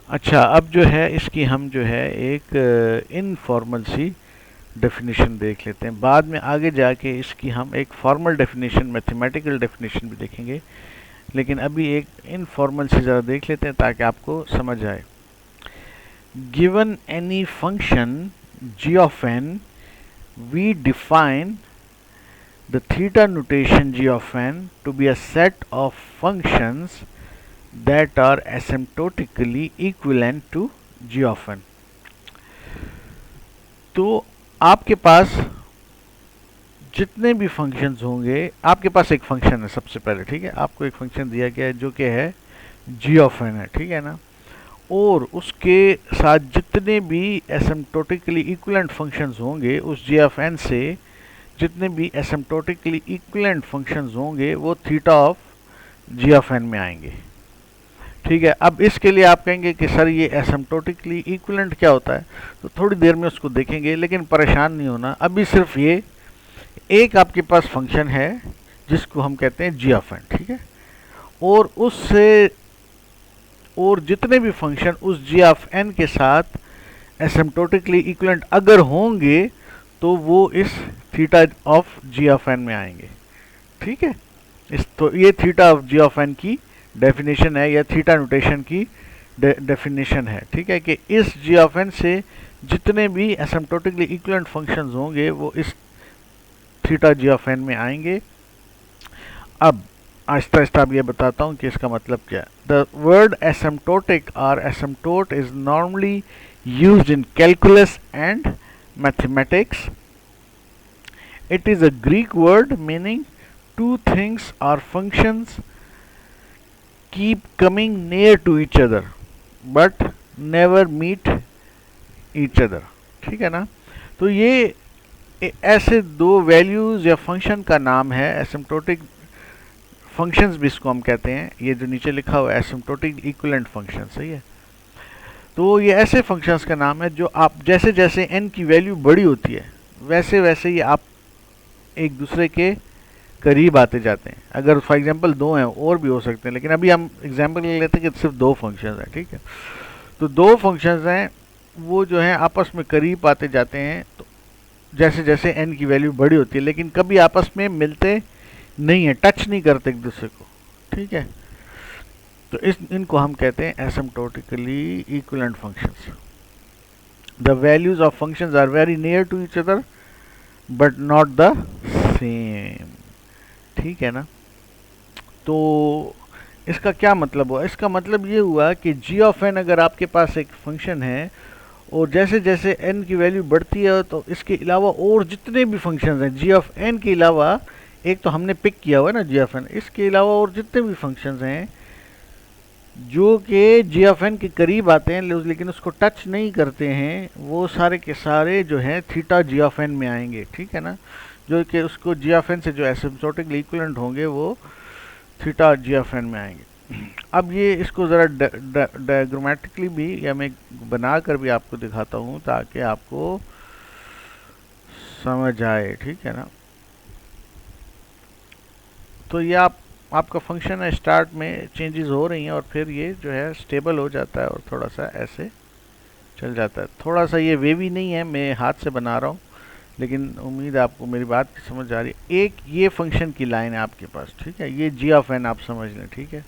अच्छा, अब जो है इसकी हम जो है एक इनफॉर्मल सी डेफिनेशन देख लेते हैं। बाद में आगे जाके इसकी हम एक फॉर्मल डेफिनेशन, मैथमेटिकल डेफिनेशन भी देखेंगे, लेकिन अभी एक इनफॉर्मल सी ज़रा देख लेते हैं ताकि आपको समझ आए। Given any function g of n, we define the theta notation g of n to be a set of functions that are asymptotically equivalent to g of n। तो आपके पास जितने भी फंक्शंस होंगे, आपके पास एक फंक्शन है सबसे पहले, ठीक है, आपको एक फंक्शन दिया गया है जो कि है g of n है, ठीक है ना, और उसके साथ जितने भी एसिम्प्टोटिकली इक्विवेलेंट फंक्शंस होंगे उस g of n से, जितने भी एसिम्प्टोटिकली इक्विवेलेंट फंक्शंस होंगे वो theta of g of n में आएंगे, ठीक है। अब इसके लिए आप कहेंगे कि सर ये एसिम्प्टोटिकली इक्विवेलेंट क्या होता है, तो थोड़ी देर में उसको देखेंगे, लेकिन परेशान नहीं होना। अभी सिर्फ ये एक आपके पास फंक्शन है जिसको हम कहते हैं g of n, ठीक है, और उससे और जितने भी फंक्शन उस g of n के साथ एसिम्प्टोटिकली इक्विवेलेंट अगर होंगे तो वो इस theta of g of n में आएंगे, ठीक है। इस तो ये theta of g of n की डेफिनेशन है, या थीटा नोटेशन की डेफिनेशन है, ठीक है, कि इस g of n से जितने भी एसिम्प्टोटिकली इक्विवेलेंट फंक्शंस होंगे वो इस थीटा g of n में आएंगे। अब आहिस्ता आहिस्ता अब ये बताता हूँ कि इसका मतलब क्या है। द वर्ड एसिम्प्टोटिक और asymptote is normally used in calculus and mathematics. It is a Greek word meaning two things or functions keep coming near to each other but never meet each other, ठीक है ना। तो ये ऐसे दो values या function का नाम है, एसिम्प्टोटिक फंक्शंस भी इसको हम कहते हैं। ये जो नीचे लिखा हुआ है एसिम्प्टोटिक इक्विवेलेंट फंक्शन, सही है। तो ये ऐसे फंक्शंस का नाम है जो आप जैसे जैसे n की वैल्यू बड़ी होती है वैसे वैसे ही आप एक दूसरे के करीब आते जाते हैं। अगर फॉर एग्जांपल दो हैं, और भी हो सकते हैं, लेकिन अभी हम एग्जांपल ले लेते हैं कि सिर्फ दो फंक्शंस हैं, ठीक है। तो दो फंक्शंस हैं, वो जो हैं आपस में करीब आते जाते हैं, तो जैसे जैसे n की वैल्यू बड़ी होती है, लेकिन कभी आपस में मिलते नहीं है, टच नहीं करते एक दूसरे को, ठीक है। तो इनको हम कहते हैं asymptotically equivalent functions. The values of functions are very near to each other but not the same, ठीक है ना। तो इसका क्या मतलब हुआ? इसका मतलब ये हुआ कि g of n अगर आपके पास एक फंक्शन है और जैसे जैसे n की वैल्यू बढ़ती है तो इसके अलावा और जितने भी फंक्शंस हैं g of n के अलावा, एक तो हमने पिक किया हुआ है ना g of n, इसके अलावा और जितने भी फंक्शंस हैं जो कि g of n के करीब आते हैं लेकिन उसको टच नहीं करते हैं, वो सारे के सारे जो हैं थीटा g of n में आएंगे, ठीक है ना। जो कि उसको g of n से जो एसिम्प्टोटिकली इक्विवेलेंट होंगे वो थीटा g of n में आएंगे। अब ये इसको ज़रा डायग्रामेटिकली भी या मैं बना कर भी आपको दिखाता हूँ ताकि आपको समझ आए, ठीक है ना। तो ये आपका फंक्शन है, स्टार्ट में चेंजेस हो रही हैं और फिर ये जो है स्टेबल हो जाता है और थोड़ा सा ऐसे चल जाता है। थोड़ा सा ये वेवी नहीं है, मैं हाथ से बना रहा हूँ, लेकिन उम्मीद है आपको मेरी बात की समझ आ रही है। एक ये फंक्शन की लाइन है आपके पास, ठीक है, ये g of n आप समझ लें, ठीक है।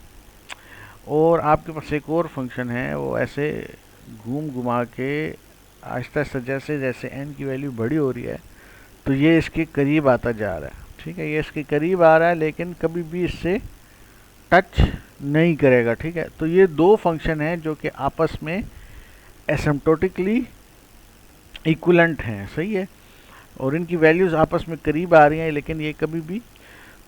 और आपके पास एक और फंक्शन है, वो ऐसे घूम घुमा के आहिस्ता आहिस्ता जैसे जैसे n की वैल्यू बड़ी हो रही है तो ये इसके करीब आता जा रहा है, ठीक है, ये इसके करीब आ रहा है लेकिन कभी भी इससे टच नहीं करेगा, ठीक है। तो ये दो फंक्शन हैं जो कि आपस में एसिम्प्टोटिकली इक्विवेलेंट हैं, सही है, और इनकी वैल्यूज आपस में करीब आ रही हैं, लेकिन ये कभी भी,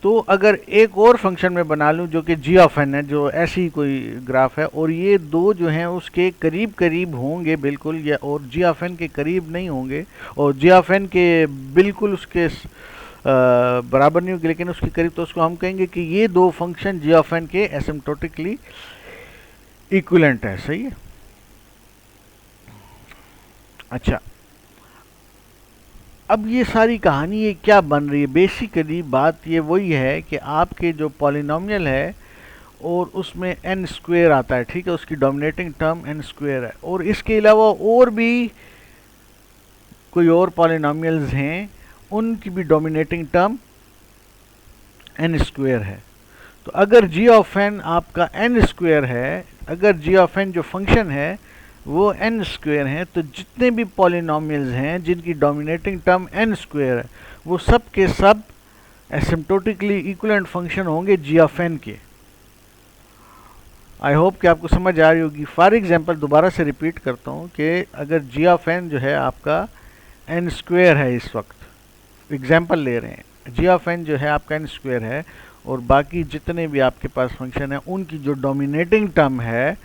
तो अगर एक और फंक्शन में बना लूँ जो कि g of n है, जो ऐसी कोई ग्राफ है, और ये दो जो हैं उसके करीब करीब होंगे बिल्कुल, या और g of n के करीब नहीं होंगे, और g of n के बिल्कुल उसके बराबर नहीं होगी लेकिन उसके करीब, तो उसको हम कहेंगे कि ये दो फंक्शन g of n के एसिम्प्टोटिकली इक्विवेलेंट है, सही है। अच्छा, अब ये सारी कहानी ये क्या बन रही है? बेसिकली बात ये वही है कि आपके जो पॉलिनोमियल है और उसमें एन स्क्वेयर आता है, ठीक है, उसकी डोमिनेटिंग टर्म एन स्क्वेयर है, और इसके अलावा और भी कोई और पॉलिनोमियल्स हैं, उनकी भी डोमिनेटिंग टर्म एन स्क्वेयर है। तो अगर जी ऑफ एन आपका एन स्क्वेयर है, अगर जी ऑफ एन जो फंक्शन है वो एन स्क्वेयर है, तो जितने भी पॉलिनोमियल्स हैं जिनकी डोमिनेटिंग टर्म एन स्क्वेयर है, वो सब के सब एसिम्प्टोटिकली इक्विवेलेंट फंक्शन होंगे जी ऑफ एन के। आई होप कि आपको समझ आ रही होगी। फॉर एग्जांपल दोबारा से रिपीट करता हूँ कि अगर जी ऑफ एन जो है आपका एन स्क्वेयर है, इस वक्त एग्जांपल ले रहे हैं, जी ऑफ एन जो है आपका एन स्क्वेयर है, और बाकी जितने भी आपके पास फंक्शन है उनकी जो डोमिनेटिंग टर्म है,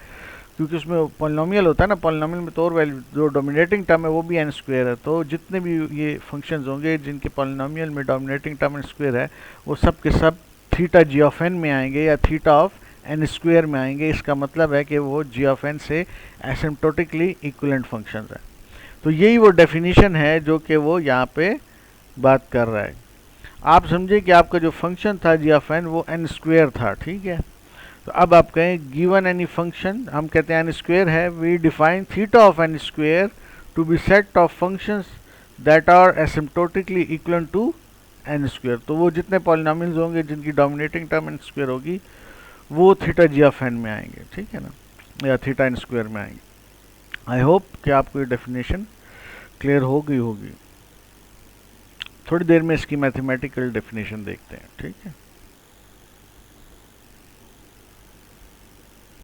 क्योंकि उसमें पॉलिनोमियल होता है ना, पॉलिनोमियल में तो और वैल्यू जो डोमिनेटिंग टर्म है वो भी एन स्क्वेयर है, तो जितने भी ये फंक्शंस होंगे जिनके पॉलिनोमियल में डोमिनेटिंग टर्म एन स्क्वेयर है, वो सब के सब थीटा जी ऑफ एन में आएंगे या थीटा ऑफ एन स्क्वेयर में आएंगे। इसका मतलब है कि वो जी ऑफ एन से एसिम्प्टोटिकली इक्विवेलेंट फंक्शन है। तो यही वो डेफिनेशन है जो कि वो यहाँ पे बात कर रहा है। आप समझे कि आपका जो फंक्शन था जी ऑफ एन वो एन स्क्वेयर था, ठीक है। तो अब आप कहें गिवन एनी फंक्शन, हम कहते हैं एन स्क्वेयर है, we define theta of n square to be set of functions that are asymptotically equal to n square. तो वो जितने पॉलिनोमियल्स होंगे जिनकी डोमिनेटिंग टर्म एन स्क्वेयर होगी वो थीटा जी ऑफ एन में आएंगे, ठीक है ना, या थीटा एन स्क्वेयर में आएंगे। आई होप कि आपको ये डेफिनेशन क्लियर हो गई होगी। थोड़ी देर में इसकी मैथमेटिकल डेफिनेशन देखते हैं, ठीक है।